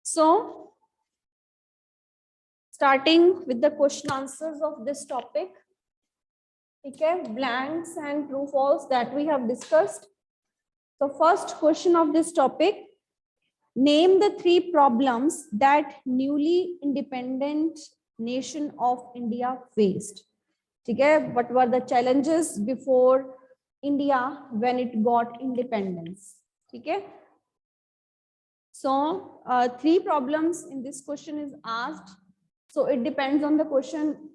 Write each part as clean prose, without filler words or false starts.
So, starting with the question answers of this topic, okay, blanks and true false that we have discussed. So, first question of this topic, name the three problems that newly independent nation of India faced. Okay, what were the challenges before India when it got independence? Okay. So three problems in this question is asked. So it depends on the question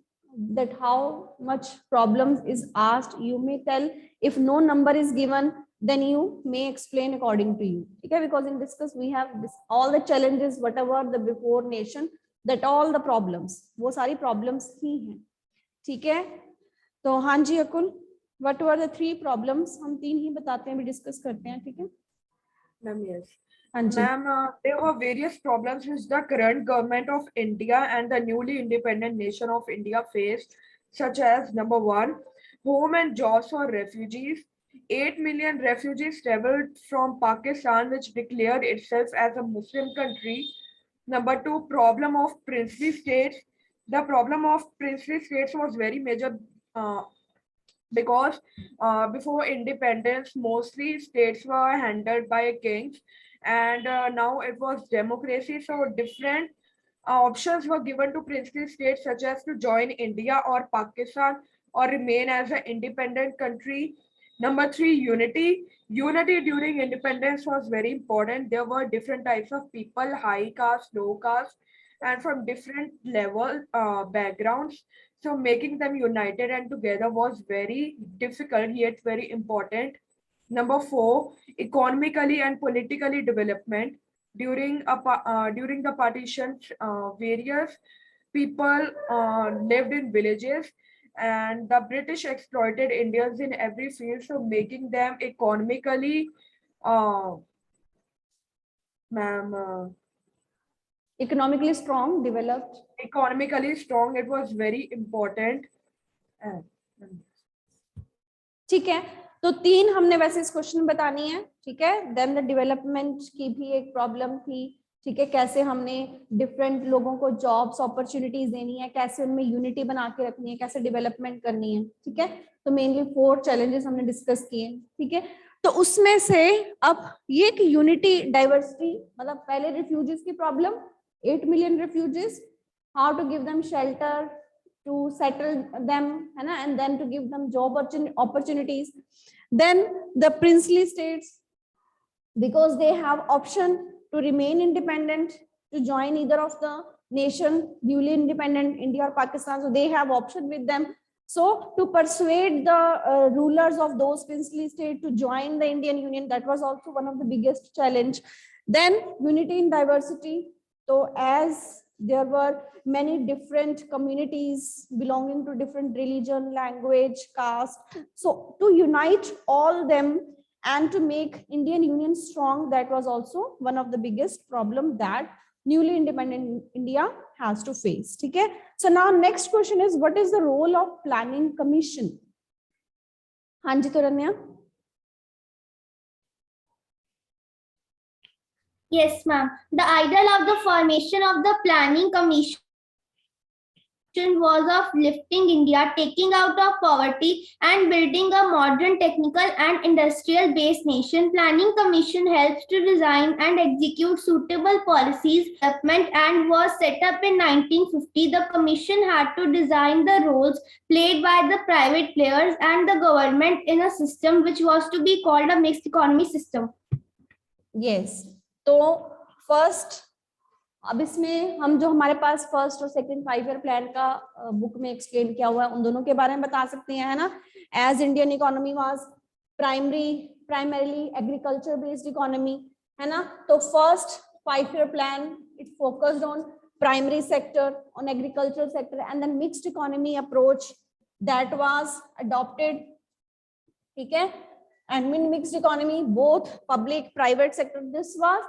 that how much problems is asked. You may tell if no number is given, then you may explain according to you. Okay, because in discuss we have this, all the challenges, whatever the before nation, that all the problems, वो सारी problems ही हैं. ठीक है, तो हाँ जी अकुल, what were the three problems? हम तीन ही बताते हैं, भी discuss करते हैं. ठीक है Ma'am, yes. Anji. Ma'am, there were various problems which the current government of India and the newly independent nation of India faced, such as number one, home and jobs for refugees. 8 million refugees traveled from Pakistan, which declared itself as a Muslim country. Number two, problem of princely states. The problem of princely states was very major because before independence, mostly states were handled by kings, and now it was democracy. So different options were given to princely states, such as to join India or Pakistan or remain as an independent country. Number three, unity. Unity during independence was very important. There were different types of people, high caste, low caste, and from different level backgrounds. So making them united and together was very difficult yet very important. Number four, economically and politically development. During the partition, various people lived in villages, and the British exploited Indians in every field, so making them economically, ma'am, economically strong, developed. economically strong. It was very important. ठीक है, तो तीन हमने वैसे इस question में बतानी है. ठीक है, देन द डेवलपमेंट की भी एक प्रॉब्लम थी. ठीक है, कैसे हमने डिफरेंट लोगों को जॉब्स अपॉर्चुनिटीज देनी है, कैसे उनमें यूनिटी बना के रखनी है, कैसे डेवलपमेंट करनी है. ठीक है, तो मेनली 4 चैलेंजेस हमने डिस्कस किए. ठीक है, तो उसमें से अब ये कि यूनिटी डाइवर्सिटी, मतलब पहले रिफ्यूजीज की problem, 8 million refugees, how to give them shelter, to settle them, है ना, and then to give them job opportunities. Then the princely states, because they have option to remain independent, to join either of the nation, newly independent India or Pakistan, so they have option with them. So to persuade the rulers of those princely states to join the Indian Union, that was also one of the biggest challenge. Then unity in diversity. So as there were many different communities belonging to different religion, language, caste, so to unite all them and to make Indian Union strong, that was also one of the biggest problem that newly independent India has to face. Okay, so now next question is, what is the role of planning commission? Hanji Turanya. Yes, ma'am. The ideal of the formation of the planning commission was of lifting India, taking out of poverty and building a modern technical and industrial based nation. Planning commission helps to design and execute suitable policies development and was set up in 1950. The commission had to design the roles played by the private players and the government in a system which was to be called a mixed economy system. Yes. तो first, अब इसमें हम जो हमारे पास first और second 5 year plan का book में explain किया हुआ है, उन दोनों के बारे में बता सकते हैं, है ना. As Indian economy was primarily agriculture based economy, है ना. तो first 5 year plan it focused on primary sector, on agriculture sector, and then mixed economy approach that was adopted. ठीक है, and in mixed economy, both public private sector, this was,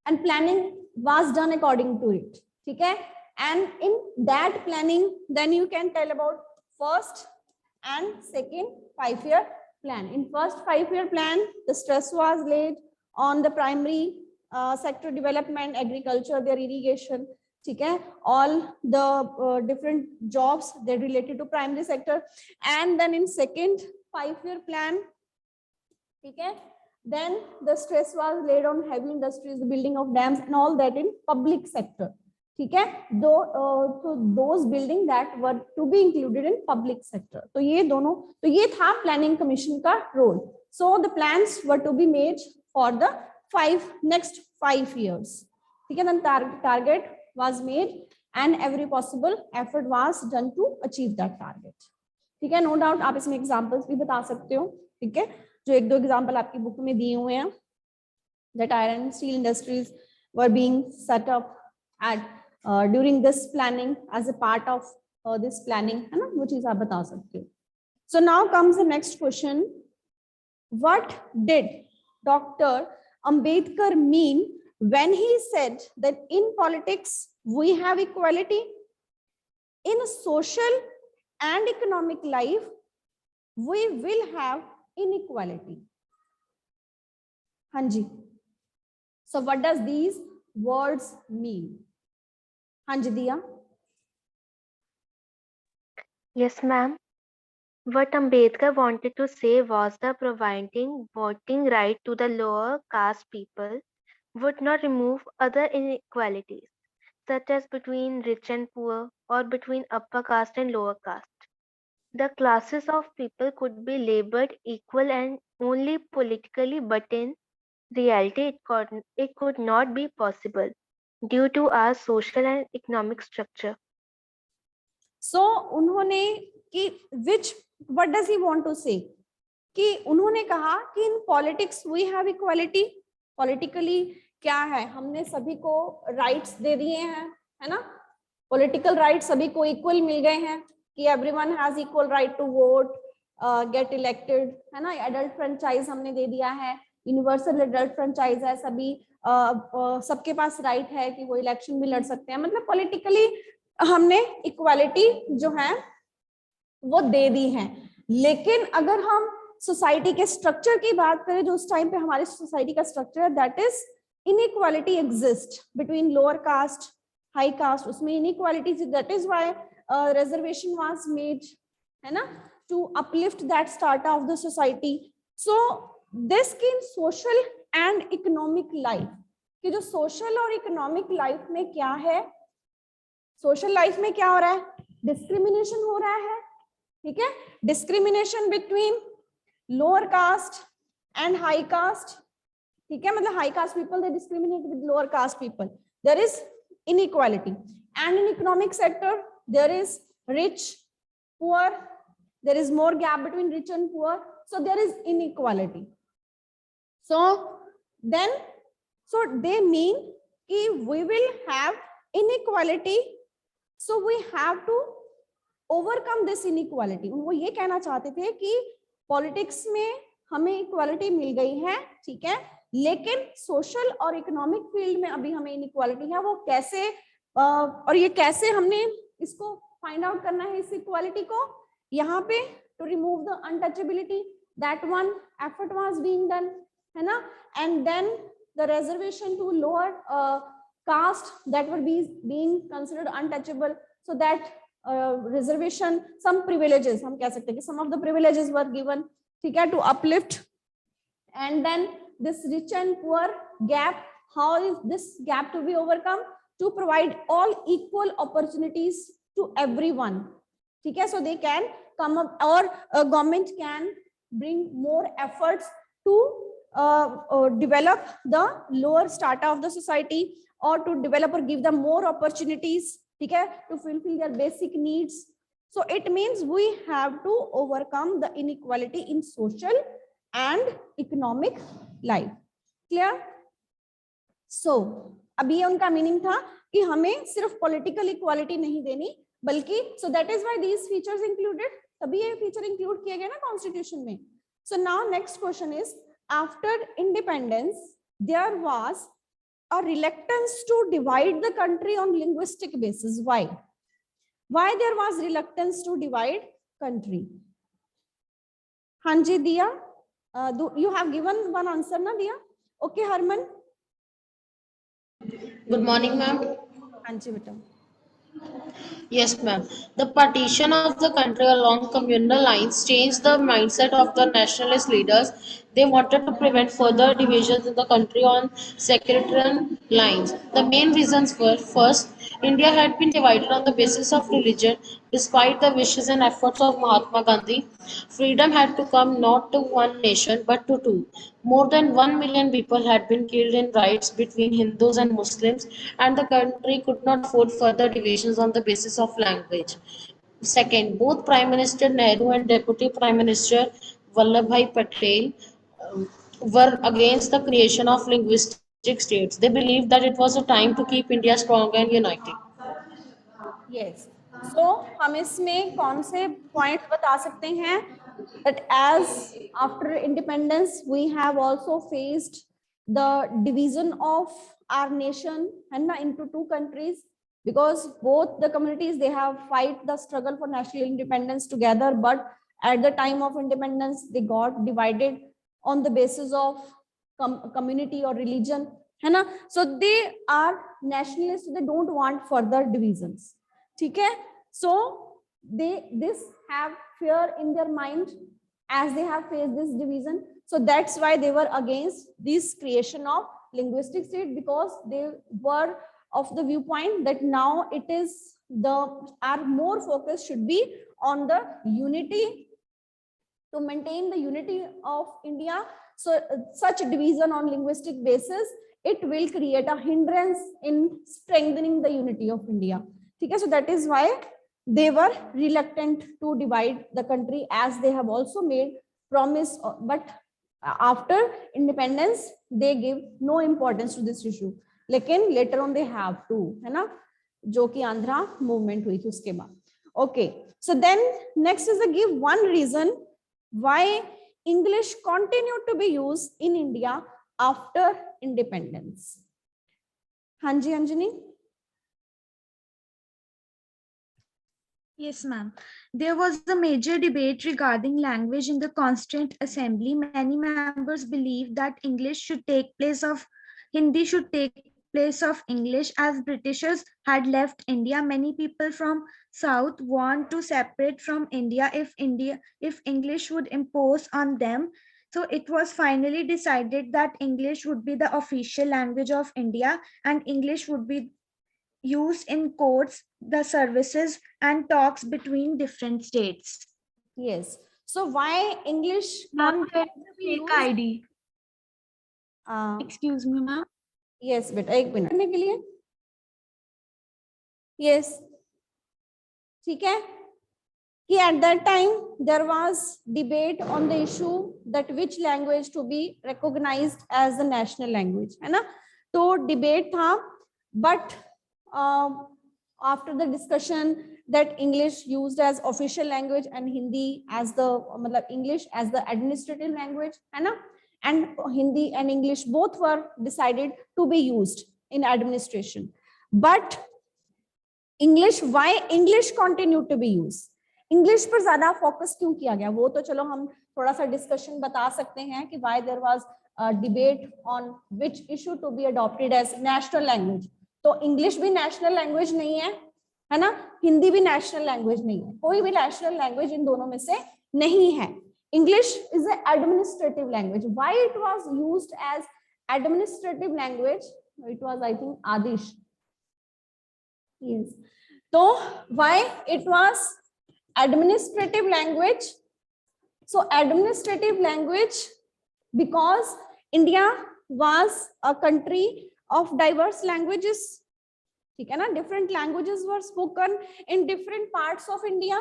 and planning was done according to it. Okay, and in that planning then you can tell about first and second 5 year plan. In first 5 year plan, the stress was laid on the primary sector development, agriculture, their irrigation, ठीक है, all the different jobs that related to primary sector. And then in second 5-year plan, ठीक है, then the stress was laid on heavy industries, the building of dams and all that in public sector, ठीक है, so those building that were to be included in public sector. तो ये दोनों, तो ये था planning commission का role. So the plans were to be made for the next 5 years, ठीक है, then target was made and every possible effort was done to achieve that target, ठीक है. नो डाउट आप इसमें एग्जांपल्स भी बता सकते हो, ठीक है, जो 1-2 एग्जांपल आपकी बुक में दिए हुए हैं. that iron and steel industries were being set up at during this planning as a part of this planning, है ना, वो चीज आप बता सकते हो. So now comes the next question. What did Dr. Ambedkar mean when he said that in politics we have equality, in social and economic life we will have inequality? हाँ जी. So what does these words mean? हाँ जी दिया. Yes, ma'am. What Ambedkar wanted to say was that providing voting right to the lower caste people would not remove other inequalities, such as between rich and poor or between upper caste and lower caste. The classes of people could be labeled equal and only politically, but in reality it could not be possible due to our social and economic structure. So उन्होंने कि what does he want to say? कि उन्होंने कहा कि in politics we have equality. Politically क्या है, हमने सभी को rights दे दिए हैं, है ना, political rights सभी को equal मिल गए हैं कि everyone has equal right to vote, get elected, है ना, adult franchise हमने दे दिया है, universal adult franchise है, सभी सबके पास right है कि वो election भी लड़ सकते हैं. मतलब politically हमने equality जो है वो दे दी है. लेकिन अगर हम सोसाइटी के स्ट्रक्चर की बात करें, जो उस टाइम पे हमारे सोसाइटी का स्ट्रक्चर है, that is inequality exist between lower caste high caste, उसमें inequality, that is why reservation was made, है ना, to uplift that strata of the society. So this in social and economic life, कि जो social और economic life में क्या है, social life में क्या हो रहा है, डिस्क्रिमिनेशन हो रहा है, ठीक है, discrimination between lower caste and high caste, ठीक है, मतलब high caste people they discriminate with lower caste people, there is inequality. And in economic sector there is rich poor, there is more gap between rich and poor, so there is inequality. So then so they mean कि we will have inequality, so we have to overcome this inequality. वो ये कहना चाहते थे कि politics में हमें equality मिल गई है, ठीक है, लेकिन सोशल और इकोनॉमिक फील्ड में अभी हमें इनइक्वालिटी है. वो कैसे और ये कैसे हमने इसको फाइंड आउट करना है, इस इक्वालिटी को, यहाँ पे to remove the untouchability, that one effort was being done, है ना, and then the reservation to lower caste that were being considered untouchable, so that reservation, some privileges हम कह सकते हैं कि some of the privileges were given, ठीक है, to uplift. And then this rich and poor gap, how is this gap to be overcome? To provide all equal opportunities to everyone, ठीक है, so they can come up, or government can bring more efforts to develop the lower strata of the society, or to develop or give them more opportunities, ठीक है, to fulfill their basic needs. So it means we have to overcome the inequality in social and economic life. Clear? So अभी ये उनका meaning था कि हमें सिर्फ political equality नहीं देनी, बल्कि so that is why these features included, तभी ये फीचर इंक्लूड किए गए ना कॉन्स्टिट्यूशन में. So now next question is, after independence there was a reluctance to divide the country on linguistic basis. Why there was reluctance to divide country? Hanji Diya, you have given one answer na Diya? Okay Harman, Good morning, ma'am. हाँ जी बेटा. Yes, ma'am. The partition of the country along communal lines changed the mindset of the nationalist leaders. They wanted to prevent further divisions in the country on sectarian lines. The main reasons were first, India had been divided on the basis of religion despite the wishes and efforts of Mahatma Gandhi. Freedom had to come not to one nation but to two. More than 1 million people had been killed in riots between Hindus and Muslims, and the country could not afford further divisions on the basis of language. Second, both Prime Minister Nehru and Deputy Prime Minister Vallabhbhai Patel were against the creation of linguistic states. They believed that it was a time to keep India strong and united. Yes. So हम इसमें कौन से point बता सकते हैं that as after independence we have also faced the division of our nation and into two countries, because both the communities they have fight the struggle for national independence together, but at the time of independence they got divided on the basis of community or religion, है ना. So they are nationalists, they don't want further divisions. ठीक है. So they this have fear in their mind as they have faced this division. So that's why they were against this creation of linguistic state, because they were of the viewpoint that now it is our more focus should be on the unity, to maintain the unity of India. So such division on linguistic basis, it will create a hindrance in strengthening the unity of India. Okay, so that is why they were reluctant to divide the country, as they have also made promise, but after independence they give no importance to this issue. लेकिन later on they have to, है ना, जो कि Andhra movement हुई थी उसके बाद. Okay, so then next is to give one reason why English continued to be used in India after independence. हाँ जी Anjani. Yes, ma'am. There was a major debate regarding language in the Constituent Assembly. Many members believed that Hindi should take place of English. As Britishers had left India, many people from South want to separate from India if English would impose on them. So it was finally decided that English would be the official language of India, and English would be used in courts, the services, and talks between different states. Yes. So why English? Ma'am, there is a fake ID. Excuse me, ma'am. Yes, बेटा एक minute करने के लिए. Yes. ठीक है. कि at that time there was debate on the issue that which language to be recognized as the national language, है ना. तो debate था, but after the discussion that English used as official language and Hindi as the मतलब English as the administrative language, है ना, and Hindi and English both were decided to be used in administration. But English, why English continued to be used? English पर ज्यादा focus क्यों किया गया, वो तो चलो हम थोड़ा सा डिस्कशन बता सकते हैं कि why there was a debate on which issue to be adopted as national language. तो इंग्लिश भी नेशनल लैंग्वेज नहीं है ना, हिंदी भी नेशनल लैंग्वेज नहीं है, कोई भी नेशनल लैंग्वेज इन दोनों में से नहीं है. English is a administrative language. Why it was used as administrative language? It was I think Aadish. Yes. तो why it was administrative language? So administrative language because India was a country of diverse languages. ठीक है ना, different languages were spoken in different parts of India,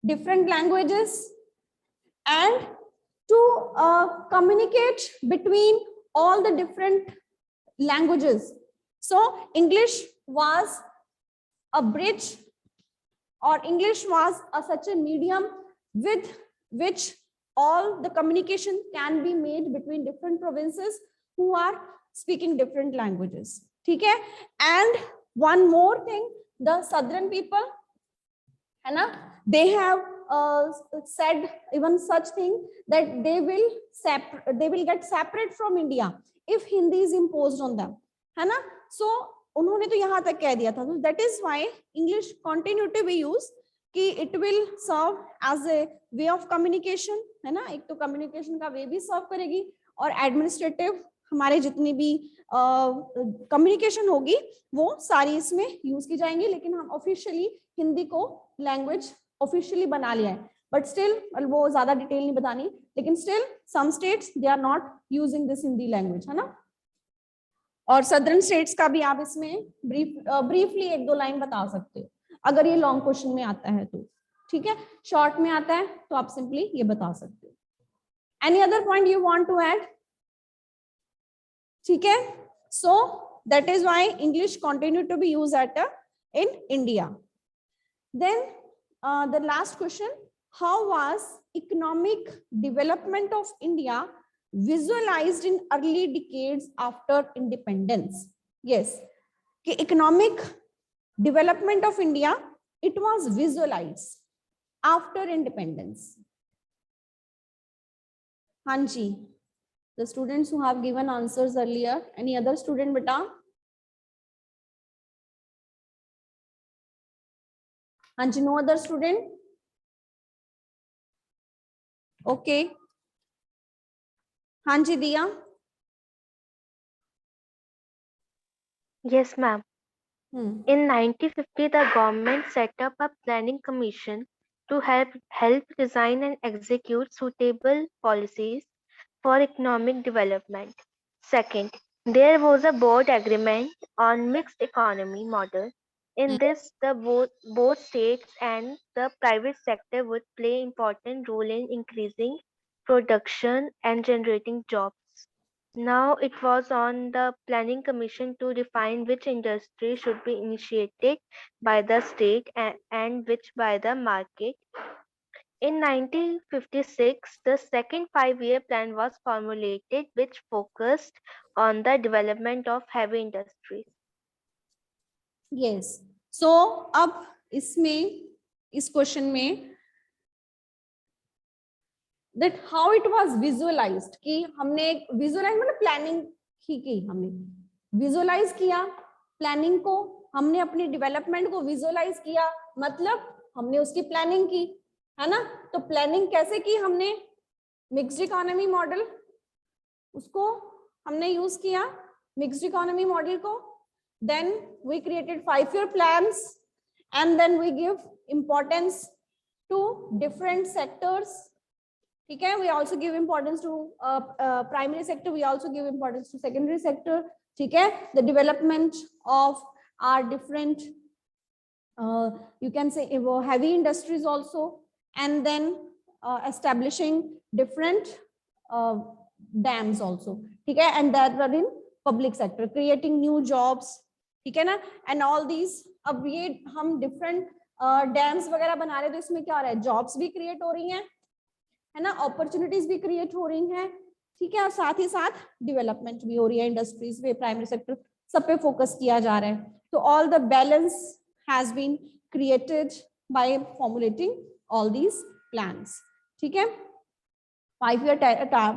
different languages, and to communicate between all the different languages. So English was a bridge, or English was such a medium with which all the communication can be made between different provinces who are speaking different languages. ठीक है. And one more thing, the southern people, है ना, they have said even such thing that they will get separate from India if Hindi is imposed on them. है ना. सो उन्होंने तो यहाँ तक कह दिया था. So that is why English continue to be used कि it will serve as a way of communication, है ना. एक तो communication का way भी serve करेगी और administrative हमारे जितनी भी कम्युनिकेशन होगी वो सारी इसमें यूज की जाएंगी. लेकिन हम ऑफिशियली हिंदी को लैंग्वेज ऑफिशियली बना लिया है, बट स्टिल वो ज्यादा डिटेल नहीं बतानी. लेकिन still some states they are not using this Hindi language, है ना. और सदर्न स्टेट्स का भी आप इसमें ब्रीफली एक दो लाइन बता सकते हो अगर ये लॉन्ग क्वेश्चन में आता है तो. ठीक है, शॉर्ट में आता है तो आप सिंपली ये बता सकते हो. Any other point you want to add? ठीक है, so that is why English continue to be used at in India. Then the last question, how was economic development of India visualized in early decades after independence? Yes, कि economic development of India, it was visualized after independence. Hanji, the students who have given answers earlier, any other student beta? Hanji, no other student? Okay. हाँ जी दिया. Yes, ma'am. In 1950, the government set up a planning commission to help design and execute suitable policies for economic development. Second, there was a board agreement on mixed economy model. In this, the both states and the private sector would play important role in increasing production and generating jobs. Now it was on the planning commission to define which industry should be initiated by the state and which by the market. In 1956, the second 5-year plan was formulated, which focused on the development of heavy industries. Yes. So अब इसमें इस question में that how it was visualized कि हमने visualize मतलब planning ही की, हमने visualize किया planning को, हमने अपनी development को visualize किया, मतलब हमने उसकी planning की, है ना. तो planning कैसे की हमने? mixed economy model, उसको हमने use किया mixed economy model को. Then we created 5-year plans and then we give importance to different sectors. ठीक है, we also give importance to primary sector, we also give importance to secondary sector. ठीक है, the development of our different you can say heavy industries also, and then establishing different dams also. ठीक है, and that were in public sector, creating new jobs. ठीक है ना, and all these. अब ये हम different dams वगैरह बना रहे हैं तो इसमें क्या हो रहा है? jobs भी create हो रही हैं, है ना, अपॉर्चुनिटीज भी क्रिएट हो रही हैं. ठीक है, और साथ ही साथ डेवलपमेंट भी हो रही है, इंडस्ट्रीज पे, प्राइमरी सेक्टर, सब पे फोकस किया जा रहा है. तो all the balance has been created by formulating all these plans. ठीक है, 5-year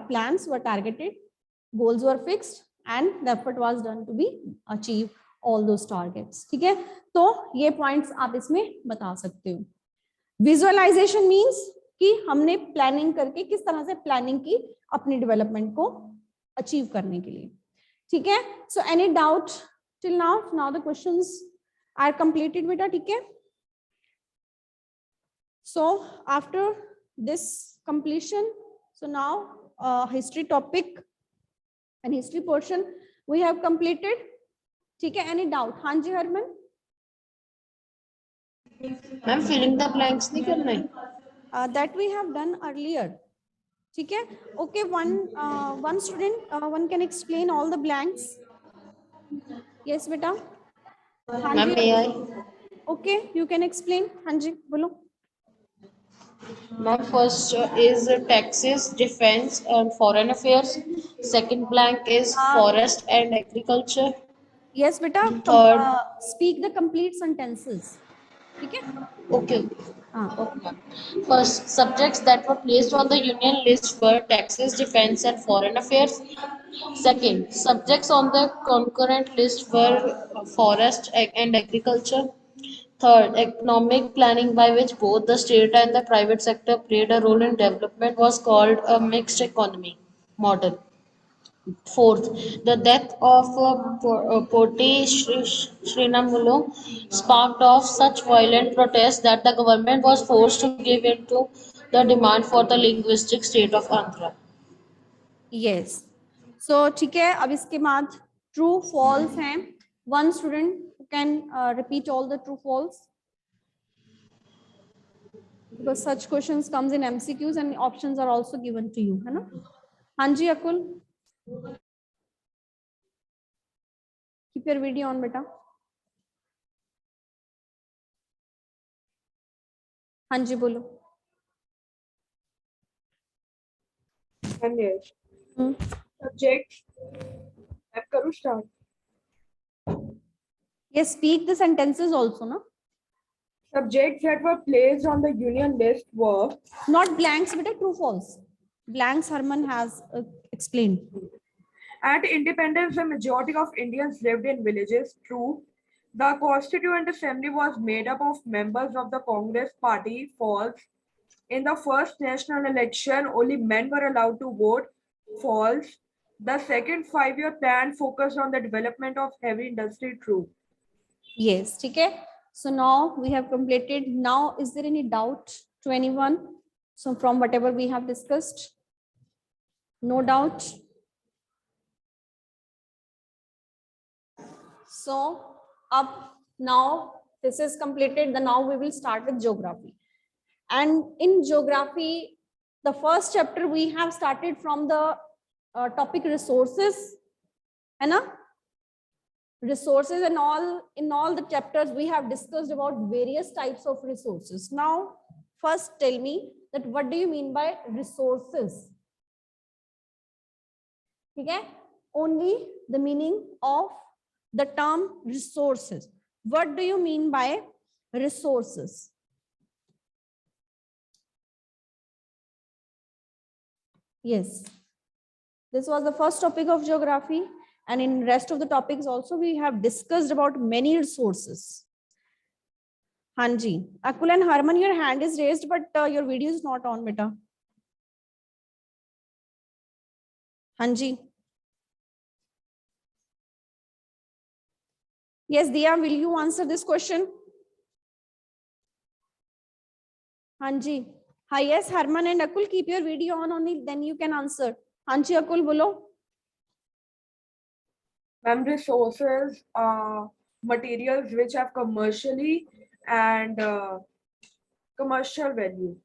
plans were targeted, goals were fixed, and the effort was done to be achieve all those targets. ठीक है, तो ये पॉइंट्स आप इसमें बता सकते हो. विजुअलाइजेशन मीन्स कि हमने प्लानिंग करके किस तरह से प्लानिंग की अपनी डेवलपमेंट को अचीव करने के लिए. ठीक है, so any doubt till now? Now the questions are completed बेटा. ठीक है, so after this completion, so now history topic and history portion we have completed. ठीक है, एनी डाउट? हाँ जी Harman. Ma'am filling the blanks नहीं करना है. That we have done earlier. ठीक है, okay, one student one can explain all the blanks. Yes बेटा. Ma'am may I? Okay, you can explain. हाँ जी बोलो. Ma'am, first is taxes, defense and foreign affairs. Second blank is forest and agriculture. Yes बेटा, Third. speak the complete sentences. ठीक है. Okay. Okay, ma'am. First, subjects that were placed on the union list were taxes, defense, and foreign affairs. Second, subjects on the concurrent list were forest and agriculture. Third, economic planning by which both the state and the private sector played a role in development was called a mixed economy model. Fourth, the death of Poti Srinamulo sparked off such violent protests that the government was forced to give in to the demand for the linguistic state of Andhra. Yes. So ठीक है, अब इसके बाद true false हैं. One student who can repeat all the true false, because such questions comes in MCQs and options are also given to you, है ना? हाँ जी अकुल. Keep your video on बेटा. हाँ जी बोलो. And yes. Subjects. अब करूँ start. Yes, speak the sentences also, no? Subjects that were placed on the union list were Not blanks, but true false. Blanks Harman has explained. at independence, the majority of Indians lived in villages. True. The Constituent Assembly was made up of members of the Congress Party. False. In the first national election, only men were allowed to vote. False. The second 5-year plan focused on the development of heavy industry. True. Yes, okay. So now we have completed. Now, is there any doubt to anyone? So from whatever we have discussed, no doubt. So up now this is completed. Then now we will start with geography. And in geography, the first chapter we have started from the topic resources, है ना? Resources and all, in all the chapters we have discussed about various types of resources. Now first tell me that what do you mean by resources? Okay, only the meaning of the term resources. What do you mean by resources? Yes, this was the first topic of geography, and in rest of the topics also we have discussed about many resources. Hanji, Akul and Harman, your hand is raised, but your video is not on, beta. Hanji. Yes, Diya, will you answer this question? Hanji. Hi, yes, Harman and Akul, keep your video on only, then you can answer. Hanji, Akul, bolo. Ma'am, resources are materials which have commercially and commercial value.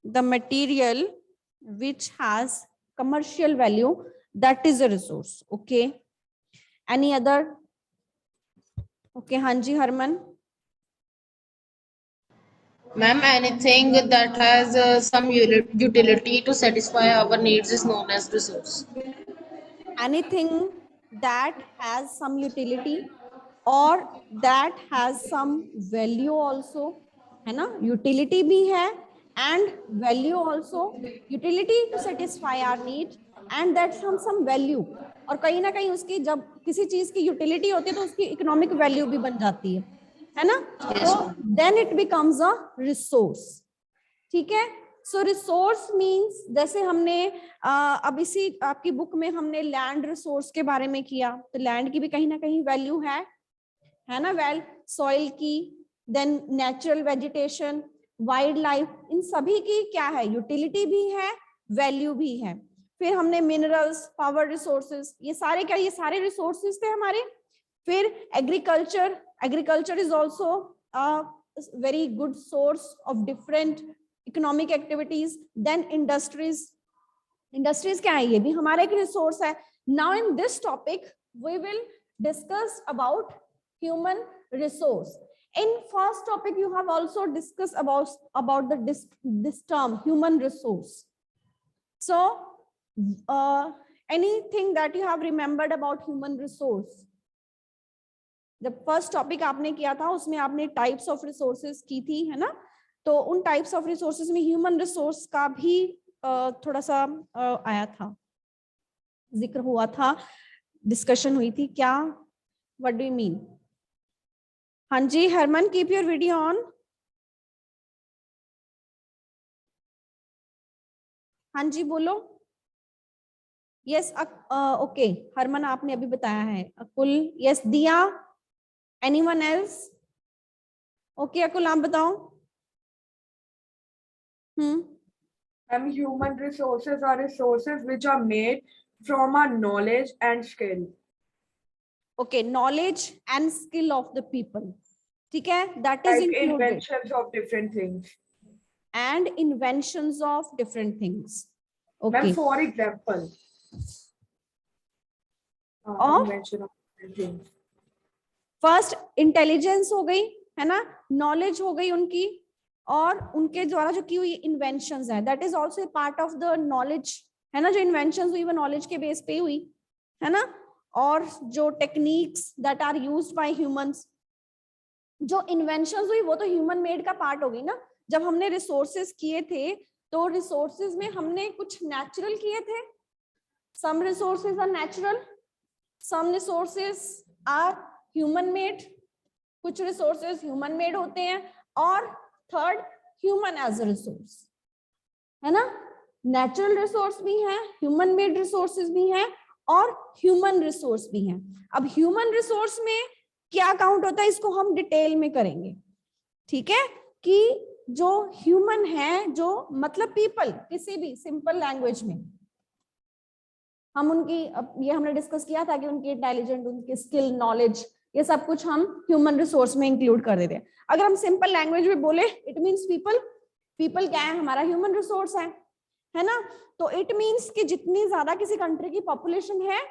The material which has commercial value, that is a resource. Okay. Any other? Okay, Hanji, Harman. Ma'am, anything that has some utility to satisfy our needs is known as resource. Anything that has some utility or that has some value also, है ना? Utility भी है and value also. Utility to satisfy our need and that some value. और कहीं ना कहीं उसकी जब किसी चीज की यूटिलिटी होती है तो उसकी इकोनॉमिक वैल्यू भी बन जाती है ना? तो then it becomes a resource. ठीक है? सो रिसोर्स मींस जैसे हमने अब इसी आपकी बुक में हमने लैंड रिसोर्स के बारे में किया, तो लैंड की भी कहीं ना कहीं वैल्यू है ना? वेल सॉइल की, then natural vegetation, wildlife, इन सभी की क्या है? यूटिलिटी भी है, वैल्यू भी है. फिर हमने मिनरल्स, पावर रिसोर्सेज, ये सारे क्या? ये सारे रिसोर्सेज थे हमारे. फिर agriculture is also very good source of different economic activities. Then industries क्या है? ये भी हमारा एक रिसोर्स है. Now in this topic we will discuss about human resource. In first topic you have also discussed about this term human resource. So anything that you have remembered about human resource? जब first topic आपने किया था उसमें आपने types of resources की थी, है ना? तो उन टाइप्स ऑफ रिसोर्सेज में ह्यूमन रिसोर्स का भी थोड़ा सा आया था, जिक्र हुआ था, डिस्कशन हुई थी क्या? What do you mean? हाँ जी Harman, keep your video on. हाँ जी बोलो। यस ओके हरमन आपने अभी बताया है। अकुल, यस दिया, एनीवन एल्स? ओके अकुल आप बताओ। Human resources are resources which are made from our knowledge and skill. Okay, knowledge and skill of the people, ठीक है, that is Like included, inventions of different things. And inventions of different things. Ma'am, okay, for example, Of? invention of different things. First intelligence हो गई, है ना, knowledge हो गई उनकी, और उनके द्वारा जो की हुई इन्वेंशंस है, that is also a part of the knowledge, है ना, जो इन्वेंशंस हुई वो नॉलेज के बेस पे हुई, है ना। और जो techniques that are used by humans, जो इन्वेंशंस हुई वो तो ह्यूमन मेड का पार्ट हो गई ना। जब हमने रिसोर्सेज किए थे तो रिसोर्सेज में हमने कुछ नेचुरल किए थे, some resources are natural, some resources are human made, कुछ रिसोर्सेज ह्यूमन मेड होते हैं, और third human as a resource, है ना। नेचुरल रिसोर्स भी है, ह्यूमन मेड रिसोर्सेज भी हैं, और ह्यूमन रिसोर्स भी हैं। अब ह्यूमन रिसोर्स में क्या काउंट होता है इसको हम डिटेल में करेंगे, ठीक है, कि जो ह्यूमन है, जो मतलब पीपल, किसी भी सिंपल लैंग्वेज में हम उनकी, ये हमने डिस्कस किया था कि उनकी इंटेलिजेंट, उनकी स्किल, नॉलेज, ये सब कुछ हम ह्यूमन रिसोर्स में इंक्लूड कर देते हैं। अगर हम सिंपल लैंग्वेज में बोले, इट मींस पीपल, पीपल क्या है, हमारा ह्यूमन रिसोर्स है ना। तो इट मींस कि जितनी ज्यादा किसी कंट्री की पॉपुलेशन है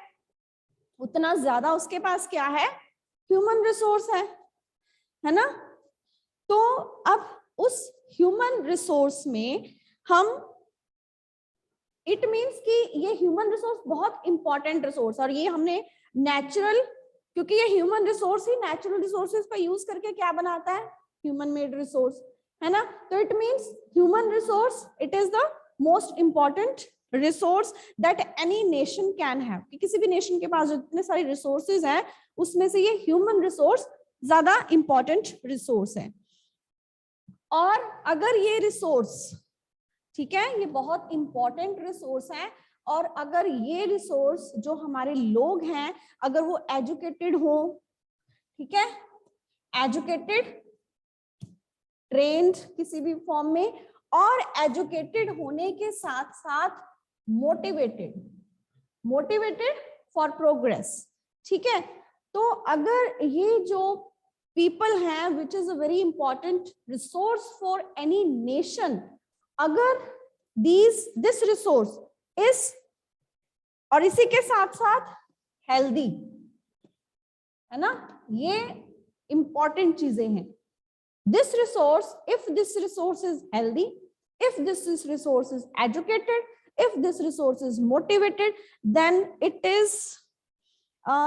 उतना ज्यादा उसके पास क्या है, ह्यूमन रिसोर्स है ना। तो अब उस ह्यूमन रिसोर्स में हम, इट मींस कि ये ह्यूमन रिसोर्स बहुत इंपॉर्टेंट रिसोर्स, और ये हमने नेचुरल, क्योंकि ये ह्यूमन रिसोर्स ही नेचुरल रिसोर्सेज का यूज करके क्या बनाता है, ह्यूमन मेड रिसोर्स, है ना। तो it means human resource, it is the most important resource that any nation can have, कि किसी भी नेशन के पास जितने सारे रिसोर्सेज हैं उसमें से ये ह्यूमन रिसोर्स ज्यादा इंपॉर्टेंट रिसोर्स है। और अगर ये रिसोर्स, ठीक है, ये बहुत इंपॉर्टेंट रिसोर्स है, और अगर ये रिसोर्स जो हमारे लोग हैं अगर वो एजुकेटेड हो, ठीक है, एजुकेटेड, ट्रेन्ड किसी भी फॉर्म में, और एजुकेटेड होने के साथ साथ मोटिवेटेड, मोटिवेटेड फॉर प्रोग्रेस, ठीक है। तो अगर ये जो पीपल हैं which is a very important resource for any nation, अगर दिस रिसोर्स इज, और इसी के साथ साथ हेल्दी, है ना, ये इंपॉर्टेंट चीजें हैं। This resource, if this resource is healthy, if this resource is educated, if this resource is motivated, then it is a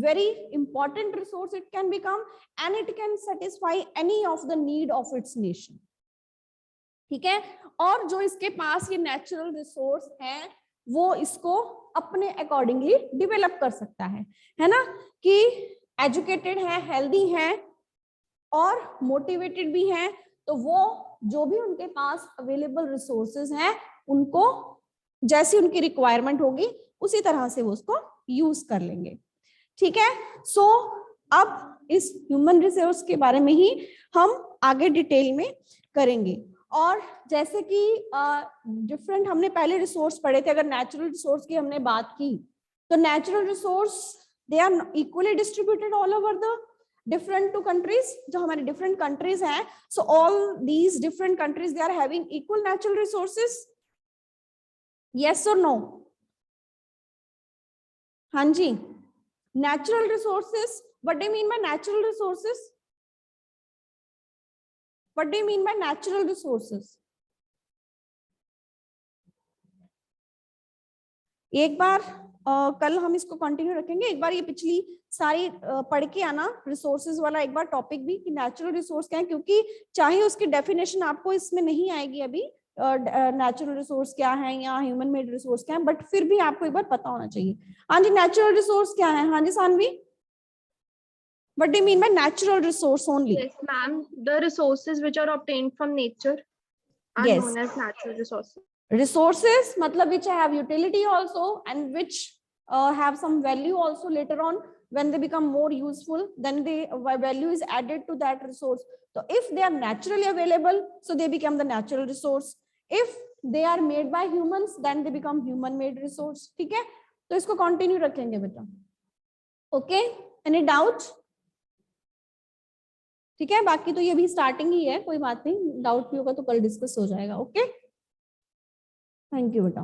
very important resource it can become, and it can satisfy any of the need of its nation, ठीक है। और जो इसके पास ये natural resource है वो इसको अपने अकॉर्डिंगली डेवलप कर सकता है ना, कि एजुकेटेड है, हेल्दी है और मोटिवेटेड भी है, तो वो जो भी उनके पास अवेलेबल रिसोर्सेज हैं उनको जैसी उनकी रिक्वायरमेंट होगी उसी तरह से वो उसको यूज कर लेंगे, ठीक है। सो अब इस ह्यूमन रिसोर्स के बारे में ही हम आगे डिटेल में करेंगे। और जैसे कि डिफरेंट हमने पहले रिसोर्स पढ़े थे, अगर नेचुरल रिसोर्स की हमने बात की तो natural resource they are equally distributed all over the different to countries, जो हमारे different countries हैं, so all these different countries they are having equal natural resources, yes or no? हाँ जी, natural resources, what do you mean by natural resources? What do you mean by natural resources? एक बार कल हम इसको continue रखेंगे। एक बार ये पिछली सारी पढ़ के आना रिसोर्सेज वाला एक बार टॉपिक भी, कि नेचुरल रिसोर्स क्या है, क्योंकि चाहे उसकी डेफिनेशन आपको इसमें नहीं आएगी अभी, नेचुरल रिसोर्स क्या है या ह्यूमन मेड रिसोर्स क्या है, बट फिर भी आपको एक बार पता होना चाहिए। हाँ जी, नेचुरल रिसोर्स क्या है? हाँ जी Saanvi, what do you mean by natural resource only? Yes, ma'am. The resources which are obtained from nature are Yes. known as natural resources. Resources matlab which have utility also and which have some value also later on when they become more useful, then the value is added to that resource. So if they are naturally available, so they become the natural resource. If they are made by humans, then they become human made resource. ठीक है, तो इसको continue रखेंगे बेटा। Okay, any doubt? ठीक है, बाकी तो ये भी स्टार्टिंग ही है, कोई बात नहीं, डाउट भी होगा तो कल डिस्कस हो जाएगा। ओके, थैंक यू बेटा।